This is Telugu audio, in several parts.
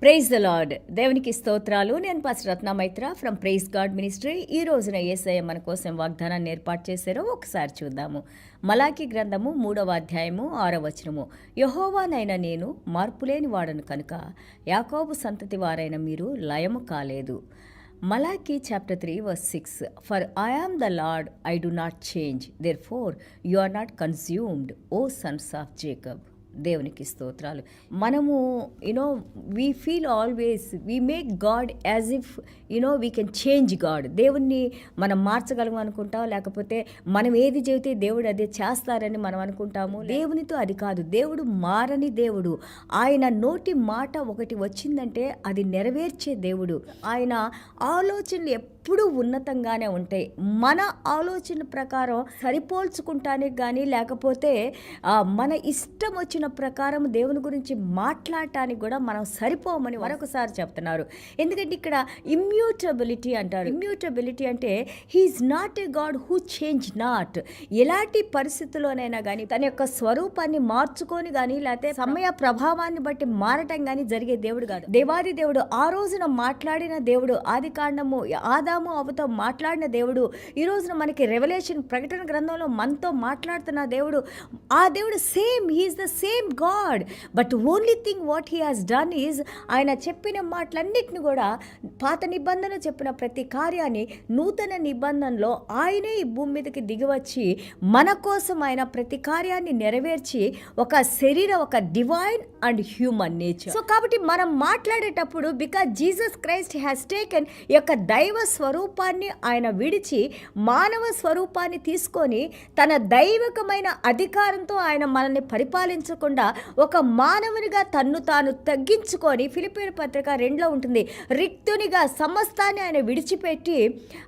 Praise the lord. దేవునికి స్తోత్రాలు. నేను pastor Ratna Maitra from Praise God Ministry. ఈ రోజున యేసయ్య మన కోసం వాగ్దానాన్ని ఏర్పాటు చేశారో ఒకసారి చూద్దాము. మలాకి గ్రంథము 3వ అధ్యాయము 6వ వచనము. యెహోవానైన నేను మార్పులేని వాడను కనుక యాకోబు సంతతి వారైన మీరు లయము కాలేదు. Malachi chapter 3 verse 6. For I am the Lord, I do not change. Therefore you are not consumed, O sons of Jacob. దేవునికి స్తోత్రాలు. మనము we feel always we make God as if we can change God. దేవుణ్ణి మనం మార్చగలము అనుకుంటాం, లేకపోతే మనం ఏది చెబితే దేవుడు అదే చేస్తారని మనం అనుకుంటాము. దేవునితో అది కాదు. దేవుడు మారని దేవుడు. ఆయన నోటి మాట ఒకటి వచ్చిందంటే అది నెరవేర్చే దేవుడు. ఆయన ఆలోచనలు ఎప్పుడూ ఉన్నతంగానే ఉంటాయి. మన ఆలోచన ప్రకారం సరిపోల్చుకుంటానికి కానీ, లేకపోతే మన ఇష్టం వచ్చిన ప్రకారం దేవుని గురించి మాట్లాడటానికి కూడా మనం సరిపోమని మరొకసారి చెప్తున్నారు. ఎందుకంటే ఇక్కడ ఇమ్యూటబిలిటీ అంటారు. ఇమ్యూటబిలిటీ అంటే he is not a God who change not. ఎలాంటి పరిస్థితుల్లోనైనా కానీ తన యొక్క స్వరూపాన్ని మార్చుకొని కానీ, లేకపోతే సమయ ప్రభావాన్ని బట్టి మారటం కానీ జరిగే దేవుడు కాదు. దేవాది దేవుడు ఆ రోజున మాట్లాడిన దేవుడు, ఆది కాండము ఆదాము అవ్వతో మాట్లాడిన దేవుడు, ఈ రోజున మనకి రెవల్యూషన్ ప్రకటన గ్రంథంలో మనతో మాట్లాడుతున్న దేవుడు. ఆ దేవుడు same, he is the same God. But only thing what he has done is, ఆయన చెప్పిన మాటలన్నిటిని కూడా, పాత నిబంధన చెప్పిన ప్రతి కార్యాన్ని నూతన నిబంధనలో ఆయనే ఈ భూమి మీదకి దిగివచ్చి మన కోసం ఆయన ప్రతి కార్యాన్ని నెరవేర్చి ఒక ఒక divine and human nature. So కాబట్టి మనం మాట్లాడేటప్పుడు because Jesus Christ has taken ఈ యొక్క దైవ స్వరూపాన్ని ఆయన విడిచి మానవ స్వరూపాన్ని తీసుకొని తన దైవికమైన అధికారంతో ఆయన మనల్ని పరిపాలించకుండా ఒక మానవునిగా తన్ను తాను తగ్గించుకొని, ఫిలిప్పీయుల పత్రిక 2లో ఉంటుంది, రిక్తునిగా సమస్తాన్ని ఆయన విడిచిపెట్టి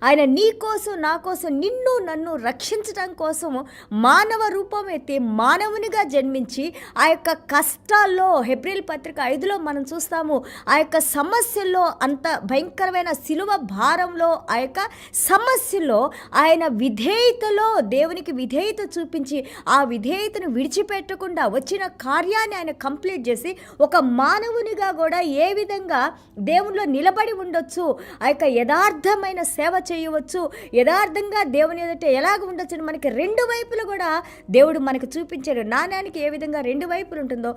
ఆయన నీ కోసం నా కోసం నిన్ను నన్ను రక్షించడం కోసం మానవ రూపం ఎత్తి మానవునిగా జన్మించి ఆ యొక్క కష్టాల్లో, హెబ్రీయుల పత్రిక 5లో మనం చూస్తాము, ఆ యొక్క సమస్యల్లో, అంత భయంకరమైన శిలువ భారంలో, ఆ యొక్క సమస్యలో ఆయన విధేయతలో దేవునికి విధేయత చూపించి ఆ విధేయతను విడిచిపెట్టకుండా వచ్చిన కార్యాన్ని ఆయన కంప్లీట్ చేసి ఒక మానవునిగా కూడా ఏ విధంగా దేవునిలో నిలబడి ఉండొచ్చు, ఆ యొక్క యథార్థమైన సేవ చేయవచ్చు, యథార్థంగా దేవుని ఎదుట ఎలాగ ఉండొచ్చు, మనకి రెండు వైపులు కూడా దేవుడు మనకు చూపించాడు. నాణ్యానికి ఏ విధంగా రెండు వైపులు ఉంటుందో,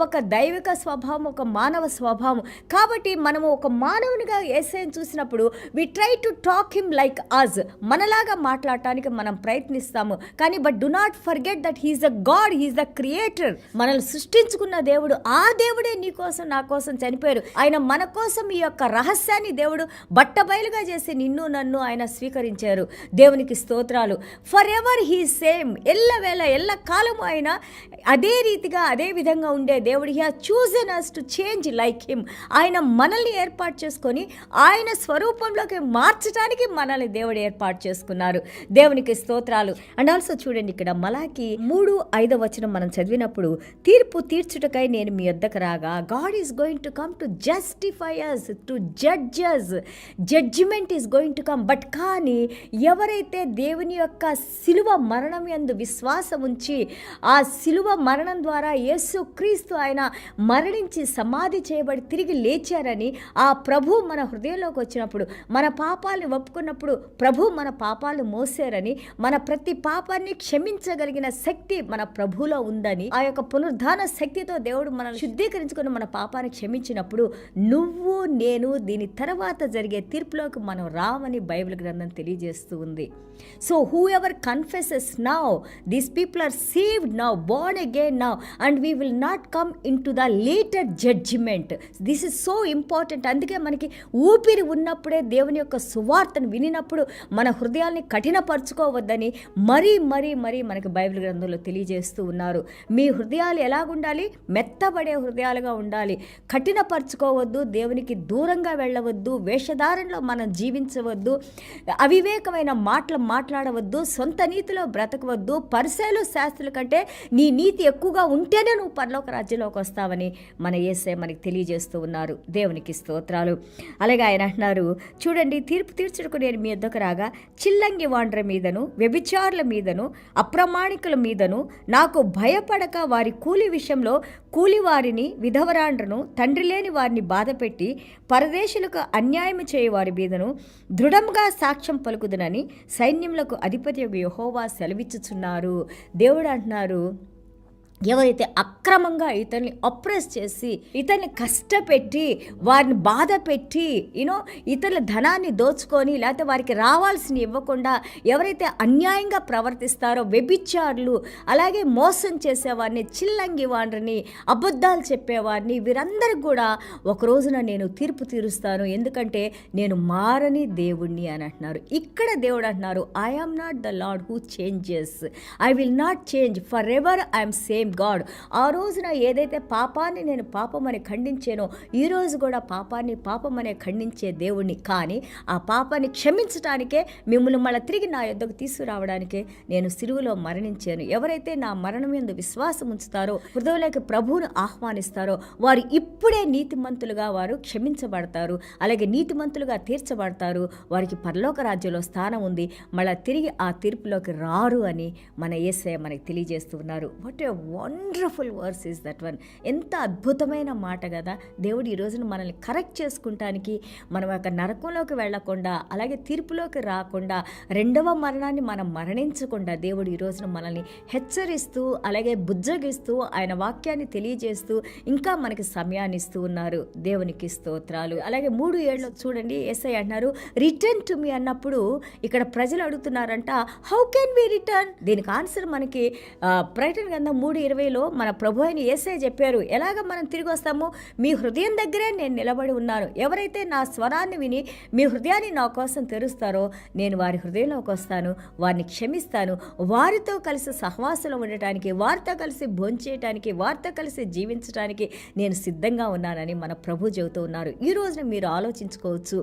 ఒక దైవిక స్వభావం, ఒక మానవ స్వభావం. కాబట్టి మనము ఒక మానవునిగా యేసయ్యను చూసినప్పుడు we try to talk him like us, మనలాగా మాట్లాడటానికి మనం ప్రయత్నిస్తాము. కానీ but do not forget that he is the God, he is the creator. మనల్ని సృష్టించుకున్న దేవుడు, ఆ దేవుడే నీ కోసం నా కోసం చనిపోయారు. ఆయన మన కోసం ఈ యొక్క రహస్యాన్ని దేవుడు బట్టబయలుగా చేసి నిన్ను నన్ను ఆయన స్వీకరించారు. దేవునికి స్తోత్రాలు. ఫర్ ఎవర్ హీ సేమ్, ఎల్లవేళ ఎల్ల కాలము ఆయన అదే రీతిగా అదే విధంగా ఉండే దేవుడు. He has chosen us to change like him. ఆయన మనల్ని ఏర్పాటు చేసుకొని ఆయన స్వరూపంలోకి మార్చడానికి మనల్ని దేవుడు ఏర్పాటు చేసుకున్నారు. దేవునికి స్తోత్రాలు. అండ్ ఆల్సో చూడండి, ఇక్కడ మలాకి 3:5 వచనం మనం చదివినప్పుడు, తీర్పు తీర్చుటకై నేను మీ యొద్దకు రాగా, God is going to come to justify us, to judge us. Judgement is going to come. But కానీ ఎవరైతే దేవుని యొక్క శిలువ మరణం యందు విశ్వాసం ఉంచి ఆ శిలువ మరణం ద్వారా యేసు క్రీస్తు ఆయన మరణించి సమాధి చేయబడి తిరిగి లేచారని ఆ ప్రభు మన హృదయంలోకి వచ్చినప్పుడు, మన పాపాలను ఒప్పుకున్నప్పుడు ప్రభు మన పాపాలు మోసారని, మన ప్రతి పాపాన్ని క్షమించగలిగిన శక్తి మన ప్రభులో ఉందని, ఆ యొక్క పునరుద్ధాన శక్తితో దేవుడు మనల్ని శుద్ధీకరించుకుని మన పాపాన్ని క్షమించినప్పుడు నువ్వు నేను దీని తర్వాత జరిగే తీర్పులోకి మనం రావని బైబిల్ గ్రంథం తెలియజేస్తూ ఉంది. So whoever confesses now, these people are saved now, born again now, and we will not come into the later judgement. This is so important. అందుకే మనకి ఊపిరి ఉన్నప్పుడే దేవుని యొక్క సువార్తను వినినప్పుడు మన హృదయాల్ని కఠినపరచుకోవద్దని మరీ మరీ మరీ మనకి బైబిల్ గ్రంథంలో తెలియజేస్తూ ఉన్నారు. మీ హృదయాలు ఎలాగుండాలి? మెత్తబడే హృదయాలుగా ఉండాలి. కఠినపరచుకోవద్దు, దేవునికి దూరంగా వెళ్ళవద్దు, వేషధారణలో మనం జీవించవద్దు, అవివేకమైన మాటలు మాట్లాడవద్దు, సొంత నీతిలో బ్రతకవద్దు. పరిసయ్యులు శాస్త్రుల కంటే నీ నీతి ఎక్కువగా ఉంటేనే నువ్వు పరలోక రాజ్యంలోకి వస్తావని మన యేసయ్య మనకి తెలియజేస్తూ ఉన్నారు. దేవునికి స్తోత్రాలు. అలాగే ఆయన అంటున్నారు, చూడండి, తీర్పు తీర్చుటకు నేను మీ యొద్దకు రాగా చిల్లంగి వాండ్ర మీదను వ్యభిచారుల మీదను అప్రమాణికుల మీదను నాకు భయపడక వారి కూలి విషయంలో కూలివారిని విధవరాండ్రను తండ్రి లేని వారిని బాధపెట్టి పరదేశులకు అన్యాయం చేయ వారి మీదను దృఢంగా సాక్ష్యం పలుకుదునని సైన్యములకు అధిపతి యెహోవా సెలవిచ్చుచున్నారు. దేవుడు అంటున్నారు, ఎవరైతే అక్రమంగా ఇతన్ని అప్రెస్ చేసి ఇతన్ని కష్టపెట్టి వారిని బాధ పెట్టి ఇతరుల ధనాన్ని దోచుకొని లేకపోతే వారికి రావాల్సిన ఇవ్వకుండా ఎవరైతే అన్యాయంగా ప్రవర్తిస్తారో వ్యభిచారులు, అలాగే మోసం చేసేవారిని, చిల్లంగి వారిని, అబద్ధాలు చెప్పేవారిని, వీరందరికీ కూడా ఒక రోజున నేను తీర్పు తీరుస్తాను, ఎందుకంటే నేను మారని దేవుణ్ణి అని అంటున్నారు. ఇక్కడ దేవుడు అంటున్నారు, I am not the Lord who changes, I will not change, forever I'm same God. ఆ రోజున ఏదైతే పాపాన్ని నేను పాపమని ఖండించానో ఈరోజు కూడా పాపాన్ని పాపమనే ఖండించే దేవుణ్ణి. కానీ ఆ పాపాన్ని క్షమించడానికే మిమ్మల్ని మళ్ళీ తిరిగి నా యొద్దకు తీసుకురావడానికే నేను సిలువలో మరణించాను. ఎవరైతే నా మరణం యందు విశ్వాసం ఉంచుతారో, హృదయంలోకి ప్రభువును ఆహ్వానిస్తారో వారు ఇప్పుడే నీతిమంతులుగా వారు క్షమించబడతారు, అలాగే నీతిమంతులుగా తీర్చబడతారు. వారికి పరలోక రాజ్యంలో స్థానం ఉంది, మళ్ళీ తిరిగి ఆ తీర్పులోకి రారు అని మన యేసయ్య మనకి తెలియజేస్తూ ఉన్నారు. What a wonderful verse is that one. ఎంత అద్భుతమైన మాట కదా. దేవుడు ఈ రోజున మనల్ని కరెక్ట్ చేసుకుంటానికి, మనం యొక్క నరకంలోకి వెళ్లకుండా, అలాగే తీర్పులోకి రాకుండా, రెండవ మరణాన్ని మనం మరణించకుండా దేవుడు ఈ రోజున మనల్ని హెచ్చరిస్తూ, అలాగే బుజ్జగిస్తూ, ఆయన వాక్యాన్ని తెలియజేస్తూ ఇంకా మనకి సమయాన్ని ఇస్తూ ఉన్నారు. దేవునికి స్తోత్రాలు. అలాగే 3:7 చూడండి, యేసయ్య అంటున్నారు, రిటర్న్ టు మీ అన్నప్పుడు ఇక్కడ ప్రజలు అడుగుతున్నారంట, హౌ కెన్ వి రిటర్న్? దీనికి ఆన్సర్ మనకి ప్రకటన గ్రంథం 3:20 మన ప్రభు అయిన యేసయ్య చెప్పారు, ఎలాగ మనం తిరిగి వస్తాము? మీ హృదయం దగ్గరే నేను నిలబడి ఉన్నాను. ఎవరైతే నా స్వరాన్ని విని మీ హృదయాన్ని నా కోసం తెరుస్తారో నేను వారి హృదయంలోకి వస్తాను, వారిని క్షమిస్తాను, వారితో కలిసి సహవాసంలో ఉండటానికి, వారితో కలిసి భోంచేయటానికి, వారితో కలిసి జీవించడానికి నేను సిద్ధంగా ఉన్నానని మన ప్రభు చెబుతూ ఉన్నారు. ఈ రోజున మీరు ఆలోచించుకోవచ్చు,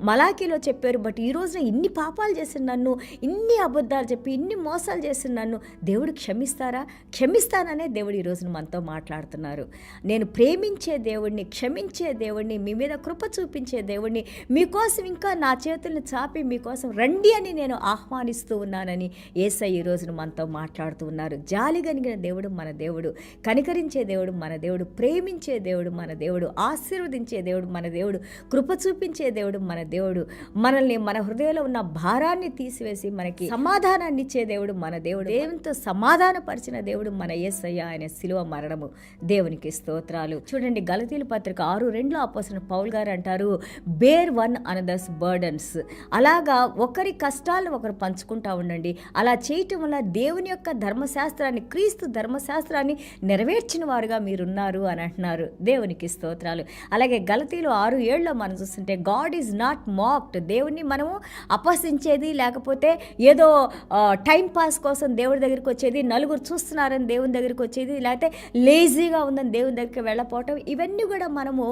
మలాకీలో చెప్పారు, బట్ ఈ రోజున ఇన్ని పాపాలు చేసిన నన్ను, ఇన్ని అబద్ధాలు చెప్పి ఇన్ని మోసాలు చేసిన నన్ను దేవుడు క్షమిస్తారా? క్షమిస్తాననే దేవుడు ఈ రోజున మనతో మాట్లాడుతున్నారు. నేను ప్రేమించే దేవుడిని, క్షమించే దేవుడిని, మీ మీద కృప చూపించే దేవుడిని, మీకోసం ఇంకా నా చేతుల్ని చాపి మీకోసం రండి అని నేను ఆహ్వానిస్తూ ఉన్నానని యేసయ్య ఈ రోజున మనతో మాట్లాడుతూ ఉన్నారు. జాలి కలిగిన దేవుడు మన దేవుడు, కనికరించే దేవుడు మన దేవుడు, ప్రేమించే దేవుడు మన దేవుడు, ఆశీర్వదించే దేవుడు మన దేవుడు, కృప చూపించే దేవుడు మన దేవుడు, మనల్ని మన హృదయంలో ఉన్న భారాన్ని తీసివేసి మనకి సమాధానాన్ని ఇచ్చే దేవుడు మన దేవుడు, దేవునితో సమాధానపరిచిన దేవుడు మన యేసయ్య. ఆయన శిలువ మరణము. దేవునికి స్తోత్రాలు. చూడండి, గలతీయుల పత్రిక 6:2 అపోస్తలుడైన పౌలు గారు అంటారు, బేర్ వన్ అనదర్స్ బర్డన్స్. అలాగా ఒకరి కష్టాలను ఒకరు పంచుకుంటా ఉండండి. అలా చేయటం వల్ల దేవుని యొక్క ధర్మశాస్త్రాన్ని, క్రీస్తు ధర్మశాస్త్రాన్ని నెరవేర్చిన వారుగా మీరున్నారు అని అంటున్నారు. దేవునికి స్తోత్రాలు. అలాగే గలతీయులు 6:7 మనం చూస్తుంటే, గాడ్ ఈజ్ నాట్ మాక్డ్. దేవుణ్ణి మనము అపహసించేది, లేకపోతే ఏదో టైం పాస్ కోసం దేవుడి దగ్గరికి వచ్చేది, నలుగురు చూస్తున్నారని దేవుని దగ్గరికి వచ్చేది, లేకపోతే లేజీగా ఉందని దేవుని దగ్గరికి వెళ్ళపోవటం, ఇవన్నీ కూడా మనము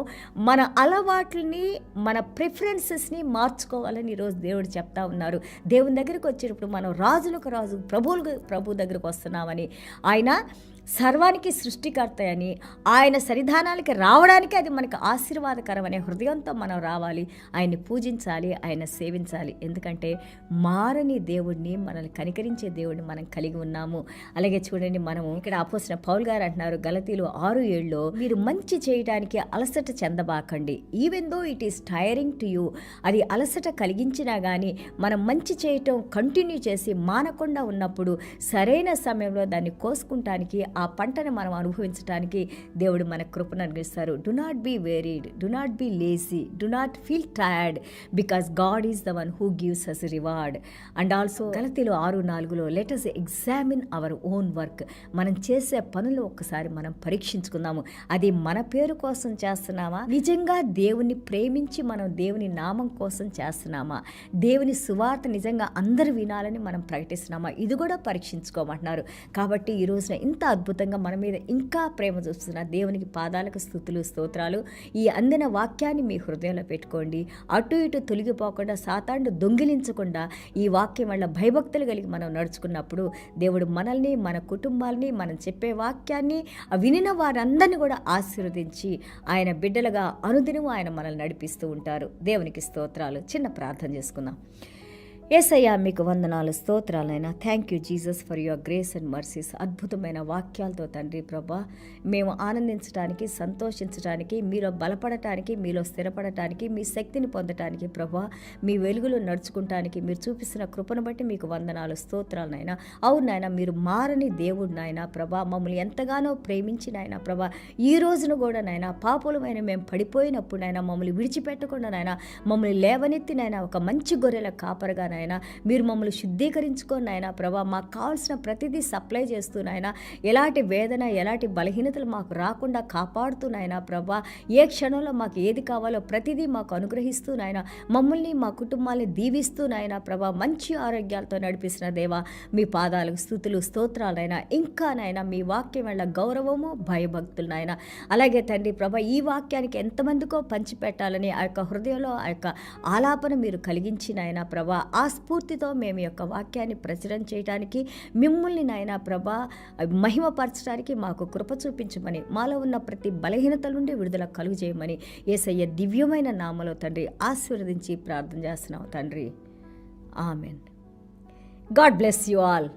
మన అలవాట్లని, మన ప్రిఫరెన్సెస్ని మార్చుకోవాలని ఈరోజు దేవుడు చెప్తా ఉన్నారు. దేవుని దగ్గరికి వచ్చేటప్పుడు మనం రాజులకు రాజు, ప్రభు దగ్గరికి వస్తున్నామని, ఆయన సర్వానికి సృష్టికర్త అని, ఆయన సన్నిధానాలకి రావడానికి అది మనకు ఆశీర్వాదకరం అనే హృదయంతో మనం రావాలి, ఆయన్ని పూజించాలి, ఆయన సేవించాలి. ఎందుకంటే మారని దేవుడిని, మనల్ని కనికరించే దేవుడిని మనం కలిగి ఉన్నాము. అలాగే చూడండి, మనము ఇక్కడ అపోస్తలుడైన పౌలు గారు అంటున్నారు గలతీయులు 6:7, మీరు మంచి చేయడానికి అలసట చెందబాకండి, even though it is tiring to you. అది అలసట కలిగించినా కానీ మనం మంచి చేయటం కంటిన్యూ చేసి మానకుండా ఉన్నప్పుడు సరైన సమయంలో దాన్ని కోసుకుంటానికి, ఆ పంటను మనం అనుభవించడానికి దేవుడు మన కృపను అనుగ్రహిస్తారు. Do not be worried, do not be lazy, do not feel tired, because God is the one who gives us reward. And also గలతీయులు 6:4 let us examine our own work. మనం చేసే పనులు ఒక్కసారి మనం పరీక్షించుకుందాము. అది మన పేరు కోసం చేస్తున్నామా? నిజంగా దేవుని ప్రేమించి మనం దేవుని నామం కోసం చేస్తున్నామా? దేవుని సువార్త నిజంగా అందరూ వినాలని మనం ప్రకటిస్తున్నామా? ఇది కూడా పరీక్షించుకోమంటున్నారు. కాబట్టి ఈ రోజున ఇంత అద్భుతంగా మన మీద ఇంకా ప్రేమ చూస్తున్న దేవునికి పాదాలకు స్తుతులు స్తోత్రాలు. ఈ అందిన వాక్యాన్ని మీ హృదయంలో పెట్టుకోండి. అటు ఇటు తొలగిపోకుండా, సాతాను దొంగిలించకుండా ఈ వాక్యం వల్ల భయభక్తులు కలిగి మనం నడుచుకున్నప్పుడు దేవుడు మనల్ని, మన కుటుంబాలని, మనం చెప్పే వాక్యాన్ని వినిన వారందరినీ కూడా ఆశీర్వదించి ఆయన బిడ్డలుగా అనుదినము ఆయన మనల్ని నడిపిస్తూ ఉంటారు. దేవునికి స్తోత్రాలు. చిన్న ప్రార్థన చేసుకుందాం. యేసయ్యా, మీకు వందనాలు, స్తోత్రాలైనా. Thank you Jesus for your grace and mercies. అద్భుతమైన వాక్యాలతో తండ్రి ప్రభా మేము ఆనందించడానికి, సంతోషించడానికి, మీలో బలపడటానికి, మీలో స్థిరపడటానికి, మీ శక్తిని పొందటానికి ప్రభా, మీ వెలుగులో నడుచుకుంటానికి మీరు చూపిస్తున్న కృపను బట్టి మీకు వందనాలు, స్తోత్రాలనైనా. అవునైనా మీరు మారని దేవుడు నాయన ప్రభా, మమ్మల్ని ఎంతగానో ప్రేమించి నాయన ప్రభా, ఈ రోజును కూడా నాయన పాపులమైన మేము పడిపోయినప్పుడు నాయన మమ్మల్ని విడిచిపెట్టకుండా నాయన మమ్మల్ని లేవనెత్తి నాయన ఒక మంచి గొర్రెల కాపరగా నాయన మీరు మమ్మల్ని శుద్ధీకరించుకొని నాయన ప్రభా, మాకు కావాల్సిన ప్రతిదీ సప్లై చేస్తూ నాయన, ఎలాంటి వేదన, ఎలాంటి బలహీనతలు మాకు రాకుండా కాపాడుతూ నాయన ప్రభా, ఏ క్షణంలో మాకు ఏది కావాలో ప్రతిదీ మాకు అనుగ్రహిస్తూ నాయన మమ్మల్ని, మా కుటుంబాన్ని దీవిస్తూ నాయన ప్రభా, మంచి ఆరోగ్యాలతో నడిపిస్తున్న దేవా, మీ పాదాలకు స్తుతులు స్తోత్రాలైనా. ఇంకా నాయన మీ వాక్యం వల్ల గౌరవము, భయభక్తులు నాయన. అలాగే తండ్రి ప్రభా, ఈ వాక్యానికి ఎంతమందికో పంచిపెట్టాలని ఆ యొక్క హృదయంలో ఆ యొక్క ఆలాపన మీరు కలిగించి నాయన ప్రభా, ఆ స్ఫూర్తితో మేము యొక్క వాక్యాన్ని ప్రచురణ చేయడానికి, మిమ్మల్ని నాయన ప్రభా మహిమపరచడానికి మాకు కృప చూపించమని, మాలో ఉన్న ప్రతి బలహీనత నుండి విడుదల కలుగు చేయమని యేసయ్య దివ్యమైన నామములో తండ్రి ఆశీర్వదించి ప్రార్థన చేస్తున్నాం తండ్రి. Amen. God bless you all.